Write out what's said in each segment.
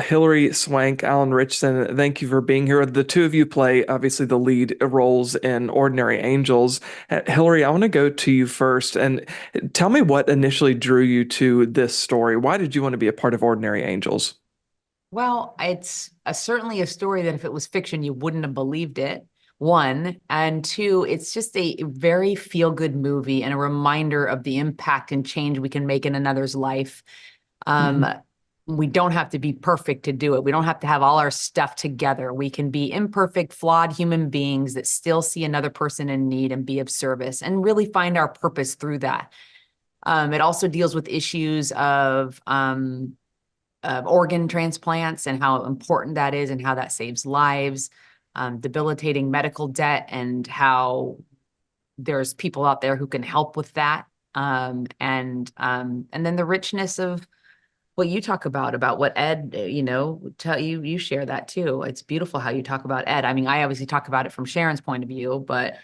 Hilary, Swank, Alan Ritchson, thank you for being here. The two of you play obviously the lead roles in Ordinary Angels. Hilary, I want to go to you first and tell me what initially drew you to this story. Why did you want to be a part of Ordinary Angels? Well, it's certainly a story that if it was fiction, you wouldn't have believed it. One, and two, it's just a very feel-good movie and a reminder of the impact and change we can make in another's life. Um, Mhm. we don't have to be perfect to do it. We don't have to have all our stuff together. We can be imperfect, flawed human beings that still see another person in need and be of service and really find our purpose through that. It also deals with issues of organ transplants and how important that is and how that saves lives, debilitating medical debt and how there's people out there who can help with that. And then the richness of what you talk about what Ed, tell you share that too. It's beautiful how you talk about Ed. I mean, I obviously talk about it from Sharon's point of view, but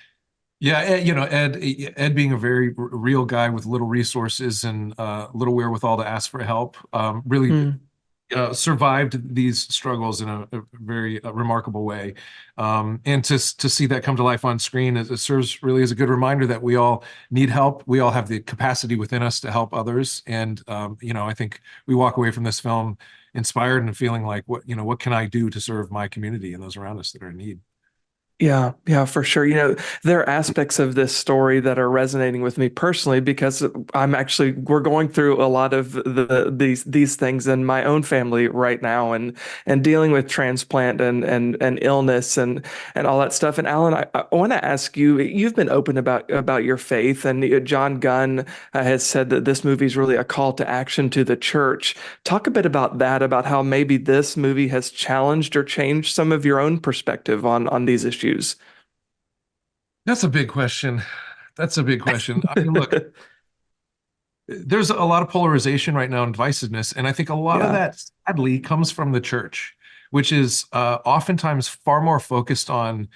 Yeah, Ed being a very real guy with little resources and little wherewithal to ask for help, really Mm. survived these struggles in a very remarkable way. And to see that come to life on screen, it serves really as a good reminder that we all need help. We all have the capacity within us to help others. And I think we walk away from this film inspired and feeling like, what can I do to serve my community and those around us that are in need? Yeah, yeah, for sure. There are aspects of this story that are resonating with me personally because we're going through a lot of these things in my own family right now and dealing with transplant and illness and all that stuff. And Alan, I want to ask you, you've been open about your faith, and John Gunn has said that this movie is really a call to action to the church. Talk a bit about that, about how maybe this movie has challenged or changed some of your own perspective on these issues. That's a big question. That's a big question. I mean, look, there's a lot of polarization right now and divisiveness, and I think a lot of Yeah. that sadly comes from the church, which is oftentimes far more focused on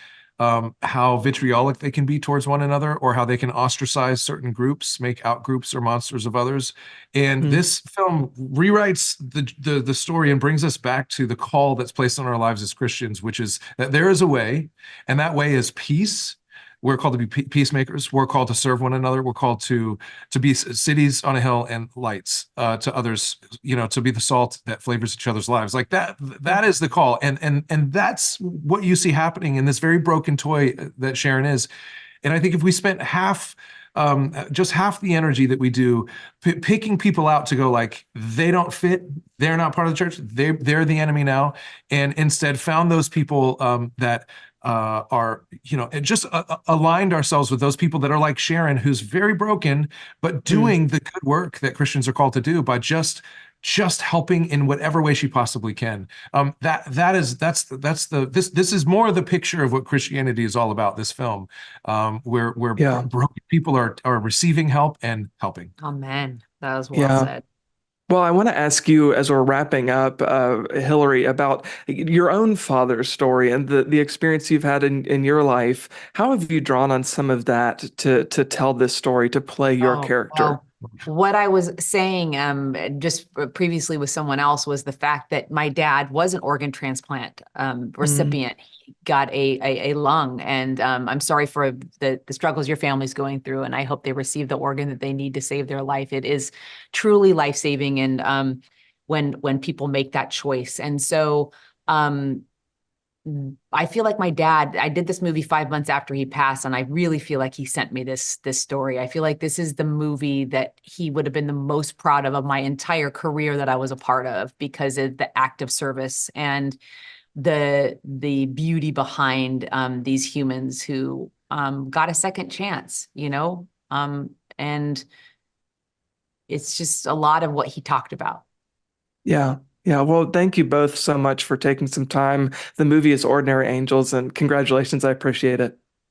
how vitriolic they can be towards one another, or how they can ostracize certain groups, make out groups or monsters of others. And Mm, this film rewrites the story and brings us back to the call that's placed on our lives as Christians, which is that there is a way, and that way is peace. We're called to be peacemakers. We're called to serve one another. We're called to be cities on a hill and lights to others. To be the salt that flavors each other's lives. Like that. That is the call, and that's what you see happening in this very broken toy that Sharon is. And I think if we spent just half the energy that we do picking people out to go like they don't fit, they're not part of the church, they're the enemy now, and instead found those people that are, just aligned ourselves with those people that are like Sharon, who's very broken, but mm. doing the good work that Christians are called to do by just helping in whatever way she possibly can. This is more the picture of what Christianity is all about. This film, where Yeah. broken people are receiving help and helping. amen. That was well Yeah. said. Well, I want to ask you as we're wrapping up, Hillary, about your own father's story and the experience you've had in your life. How have you drawn on some of that to tell this story, to play your Oh, character? well, what I was saying just previously with someone else was the fact that my dad was an organ transplant Mm, recipient. He got a lung, and I'm sorry for the struggles your family's going through, and I hope they receive the organ that they need to save their life. It is truly life-saving, and when people make that choice. And so um, I feel like my dad, I did this movie 5 months after he passed, and I really feel like he sent me this story. I feel like this is the movie that he would have been the most proud of my entire career that I was a part of, because of the act of service and the beauty behind these humans who got a second chance, and it's just a lot of what he talked about. yeah. Yeah. Well, thank you both so much for taking some time. The movie is Ordinary Angels, and congratulations. I appreciate it.